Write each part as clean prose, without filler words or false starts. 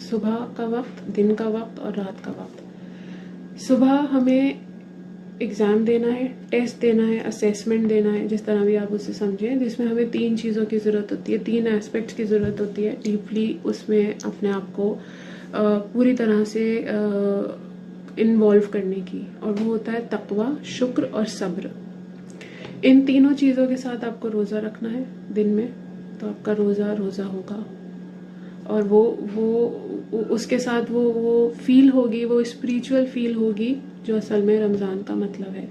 صبح کا وقت، دن کا وقت اور رات کا وقت۔ صبح ہمیں ایگزام دینا ہے، ٹیسٹ دینا ہے، اسیسمنٹ دینا ہے، جس طرح بھی آپ اسے سمجھیں، جس میں ہمیں 3 چیزوں کی ضرورت ہوتی ہے، 3 ایسپیکٹس کی ضرورت ہوتی ہے ڈیپلی اس میں اپنے آپ کو پوری طرح سے انوالو کرنے کی، اور وہ ہوتا ہے تقوی، شکر اور صبر۔ ان تینوں چیزوں کے ساتھ آپ کو روزہ رکھنا ہے دن میں، تو آپ کا روزہ ہوگا، اور وہ اس کے ساتھ وہ فیل ہوگی، وہ اسپریچول فیل ہوگی جو اصل میں رمضان کا مطلب ہے۔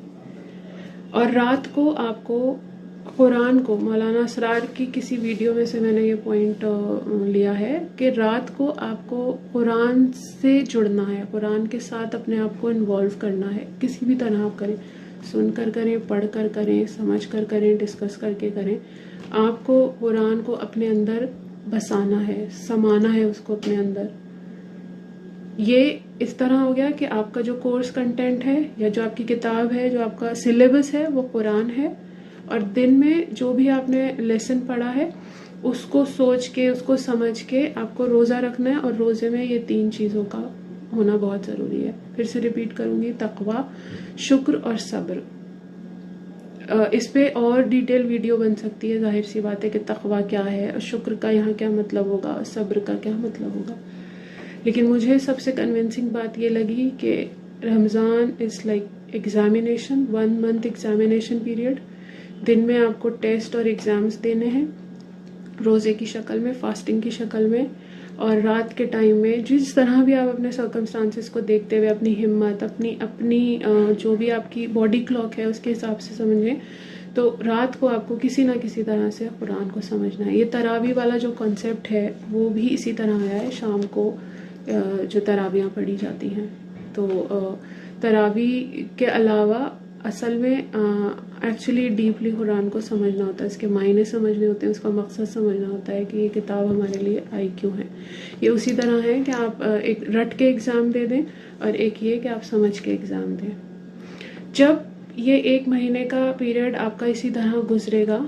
اور رات کو آپ کو قرآن کو، مولانا اسرار کی کسی ویڈیو میں سے میں نے یہ پوائنٹ لیا ہے کہ رات کو آپ کو قرآن سے جڑنا ہے، قرآن کے ساتھ اپنے آپ کو انوالو کرنا ہے، کسی بھی طرح آپ کریں، سن کر کریں، پڑھ کر کریں، سمجھ کر کریں، ڈسکس کر کے کریں، آپ کو قرآن کو اپنے اندر بسانا ہے، سمانا ہے اس کو اپنے اندر۔ یہ اس طرح ہو گیا کہ آپ کا جو کورس کنٹینٹ ہے یا جو آپ کی کتاب ہے، جو آپ کا سلیبس ہے، وہ قرآن ہے، اور دن میں جو بھی آپ نے لیسن پڑھا ہے اس کو سوچ کے، اس کو سمجھ کے آپ کو روزہ رکھنا ہے، اور روزے میں یہ 3 چیزوں کا ہونا بہت ضروری ہے۔ پھر سے ریپیٹ کروں گی، تقوی، شکر اور صبر۔ اس پہ اور ڈیٹیل ویڈیو بن سکتی ہے، ظاہر سی بات ہے کہ تقوی کیا ہے، اور شکر کا یہاں کیا مطلب ہوگا، اور صبر کا کیا مطلب ہوگا۔ لیکن مجھے سب سے کنونسنگ بات یہ لگی کہ Ramzan is like examination, 1 month examination period. دن میں آپ کو ٹیسٹ اور ایگزامز دینے ہیں، روزے کی شکل میں، فاسٹنگ کی شکل میں، اور رات کے ٹائم میں جس طرح بھی آپ اپنے سرکمسٹانسز کو دیکھتے ہوئے اپنی ہمت، اپنی جو بھی آپ کی باڈی کلاک ہے اس کے حساب سے سمجھیں، تو رات کو آپ کو کسی نہ کسی طرح سے قرآن کو سمجھنا ہے۔ یہ تراویح والا جو کانسیپٹ ہے وہ بھی اسی طرح آیا ہے، شام کو جو تراویحاں پڑھی جاتی ہیں، تو تراویح کے علاوہ اصل میں ایکچولی ڈیپلی قرآن کو سمجھنا ہوتا ہے، اس کے معنی سمجھنے ہوتے ہیں، اس کا مقصد سمجھنا ہوتا ہے کہ یہ کتاب ہمارے لیے آئی کیوں ہے۔ یہ اسی طرح ہے کہ آپ ایک رٹ کے ایگزام دے دیں، اور ایک یہ کہ آپ سمجھ کے ایگزام دیں۔ جب یہ 1 مہینے کا پیریڈ آپ کا اسی طرح گزرے گا،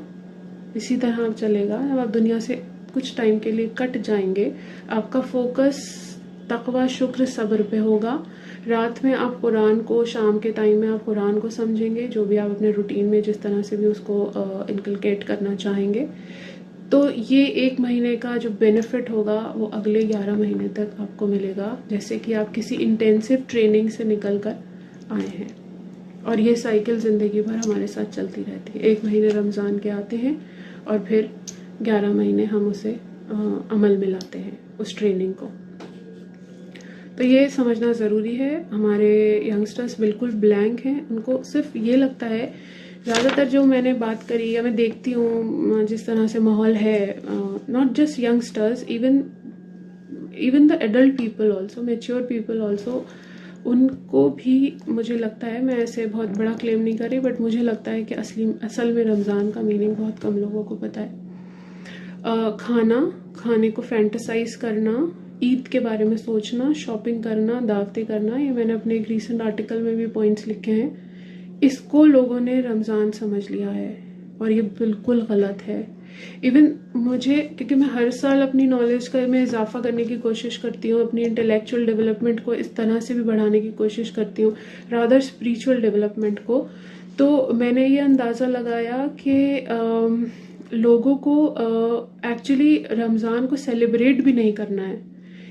اسی طرح آپ چلے گا، جب آپ دنیا سے کچھ ٹائم کے لیے کٹ جائیں گے، آپ کا فوکس تقوی، شکر، صبر پہ ہوگا۔ رات میں آپ قرآن کو، شام کے ٹائم میں آپ قرآن کو سمجھیں گے، جو بھی آپ اپنے روٹین میں جس طرح سے بھی اس کو انکلکیٹ کرنا چاہیں گے، تو یہ 1 مہینے کا جو بینیفٹ ہوگا وہ اگلے 11 مہینے تک آپ کو ملے گا، جیسے کہ آپ کسی انٹینسو ٹریننگ سے نکل کر آئے ہیں۔ اور یہ سائیکل زندگی بھر ہمارے ساتھ چلتی رہتی ہے۔ 1 مہینے رمضان کے آتے ہیں، اور پھر 11 مہینے ہم اسے عمل میں لاتے ہیں، اس ٹریننگ کو۔ تو یہ سمجھنا ضروری ہے۔ ہمارے ینگسٹرز بالکل بلینک ہیں، ان کو صرف یہ لگتا ہے، زیادہ تر جو میں نے بات کری یا میں دیکھتی ہوں جس طرح سے ماحول ہے، not just youngsters, even the adult people also, mature people also, ان کو بھی مجھے لگتا ہے، میں ایسے بہت بڑا کلیم نہیں کر رہی، بٹ مجھے لگتا ہے کہ اصل میں رمضان کا میننگ بہت کم لوگوں کو پتہ ہے۔ کھانے کو فینٹسائز کرنا، عید کے بارے میں سوچنا، شاپنگ کرنا، دعوتیں کرنا، یہ میں نے اپنے ایک ریسنٹ آرٹیکل میں بھی پوائنٹس لکھے ہیں، اس کو لوگوں نے رمضان سمجھ لیا ہے، اور یہ بالکل غلط ہے۔ ایون مجھے، کیونکہ میں ہر سال اپنی نالج میں اضافہ کرنے کی کوشش کرتی ہوں، اپنی انٹلیکچوئل ڈیولپمنٹ کو اس طرح سے بھی بڑھانے کی کوشش کرتی ہوں، رادر اسپریچول ڈیولپمنٹ کو، تو میں نے یہ اندازہ لگایا کہ لوگوں کو ایکچولی رمضان کو سیلیبریٹ بھی نہیں کرنا ہے۔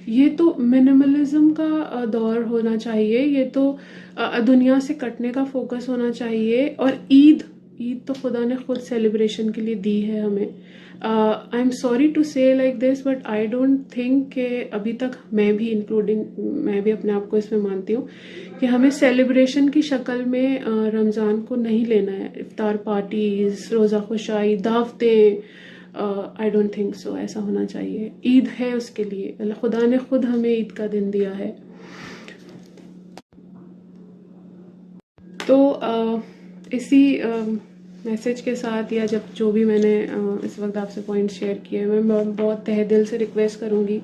یہ تو منیملزم کا دور ہونا چاہیے، یہ تو دنیا سے کٹنے کا فوکس ہونا چاہیے، اور عید تو خدا نے خود سیلیبریشن کے لیے دی ہے ہمیں۔ آئی ایم سوری ٹو سے like this, but I don't think کہ ابھی تک میں بھی انکلوڈنگ، میں بھی اپنے آپ کو اس میں مانتی ہوں کہ ہمیں سیلیبریشن کی شکل میں رمضان کو نہیں لینا ہے۔ افطار پارٹیز، روزہ خوشائی، دعوتیں، آئی ڈونٹ تھنک سو ایسا ہونا چاہیے۔ عید ہے اس کے لیے، اللہ خدا نے خود ہمیں عید کا دن دیا ہے۔ تو اسی میسج کے ساتھ، یا جب جو بھی میں نے اس وقت آپ سے پوائنٹ شیئر کیے، میں بہت تہ دل سے ریکویسٹ کروں گی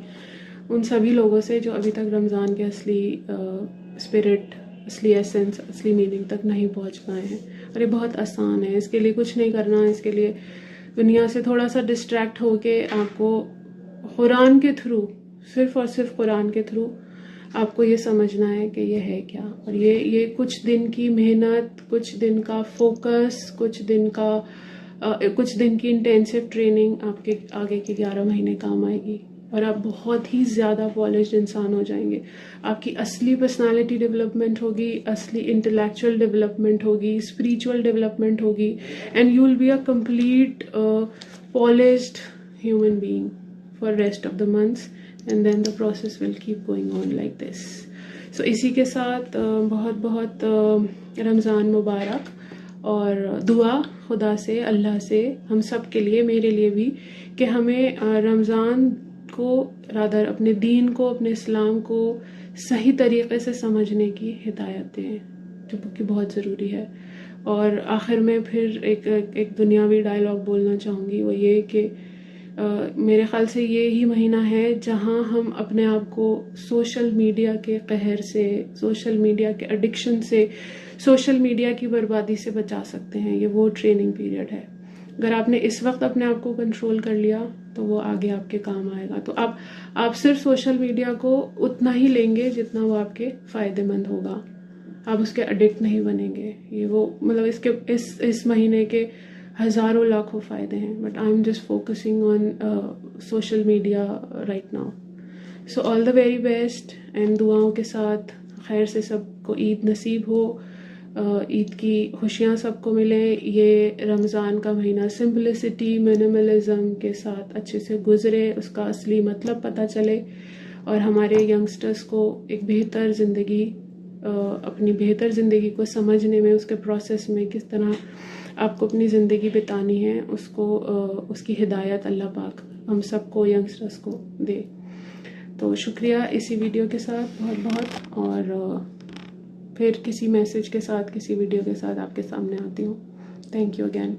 ان سبھی لوگوں سے جو ابھی تک رمضان کے اصلی اسپرٹ، اصلی ایسنس، اصلی میننگ تک نہیں پہنچ پائے ہیں۔ اور یہ بہت آسان ہے، اس کے لیے کچھ نہیں کرنا، اس کے لیے دنیا سے تھوڑا سا ڈسٹریکٹ ہو کے آپ کو قرآن کے تھرو صرف اور صرف قرآن کے تھرو آپ کو یہ سمجھنا ہے کہ یہ ہے کیا. اور یہ کچھ دن کی محنت، کچھ دن کا فوکس، کچھ دن کی انٹینسو ٹریننگ آپ کے آگے کے 11 مہینے کام آئے گی، اور آپ بہت ہی زیادہ پالشڈ انسان ہو جائیں گے. آپ کی اصلی پرسنالٹی ڈیولپمنٹ ہوگی، اصلی انٹلیکچوئل ڈیولپمنٹ ہوگی، اسپریچول ڈیولپمنٹ ہوگی، and you will be a complete polished human being for rest of the months, and then the process will keep going on like this. So اسی کے ساتھ بہت بہت رمضان مبارک، اور دعا خدا سے، اللہ سے ہم سب کے لیے، میرے لیے بھی، کہ ہمیں رمضان کو، رادر اپنے دین کو، اپنے اسلام کو صحیح طریقے سے سمجھنے کی ہدایت دیں، جو کہ بہت ضروری ہے. اور آخر میں پھر ایک دنیاوی ڈائلاگ بولنا چاہوں گی، وہ یہ کہ میرے خیال سے یہی مہینہ ہے جہاں ہم اپنے آپ کو سوشل میڈیا کے قہر سے، سوشل میڈیا کے ایڈکشن سے، سوشل میڈیا کی بربادی سے بچا سکتے ہیں. یہ وہ ٹریننگ پیریڈ ہے. اگر آپ نے اس وقت اپنے آپ کو کنٹرول کر لیا تو وہ آگے آپ کے کام آئے گا. تو آپ صرف سوشل میڈیا کو اتنا ہی لیں گے جتنا وہ آپ کے فائدے مند ہوگا. آپ اس کے ایڈکٹ نہیں بنیں گے. یہ وہ مطلب اس مہینے کے ہزاروں لاکھوں فائدے ہیں، but I am just focusing on social media right now. So all the very best, and دعاؤں کے ساتھ خیر سے سب کو عید نصیب ہو، عید کی خوشیاں سب کو ملیں. یہ رمضان کا مہینہ سمپلسٹی، منیملزم کے ساتھ اچھے سے گزرے، اس کا اصلی مطلب پتہ چلے، اور ہمارے ینگسٹرز کو ایک بہتر زندگی، اپنی بہتر زندگی کو سمجھنے میں، اس کے پروسیس میں کس طرح آپ کو اپنی زندگی بتانی ہے، اس کی ہدایت اللہ پاک ہم سب کو، ینگسٹرز کو دے. تو شکریہ اسی ویڈیو کے ساتھ بہت بہت، اور پھر کسی میسج کے ساتھ، کسی ویڈیو کے ساتھ آپ کے سامنے آتی ہوں. Thank you again.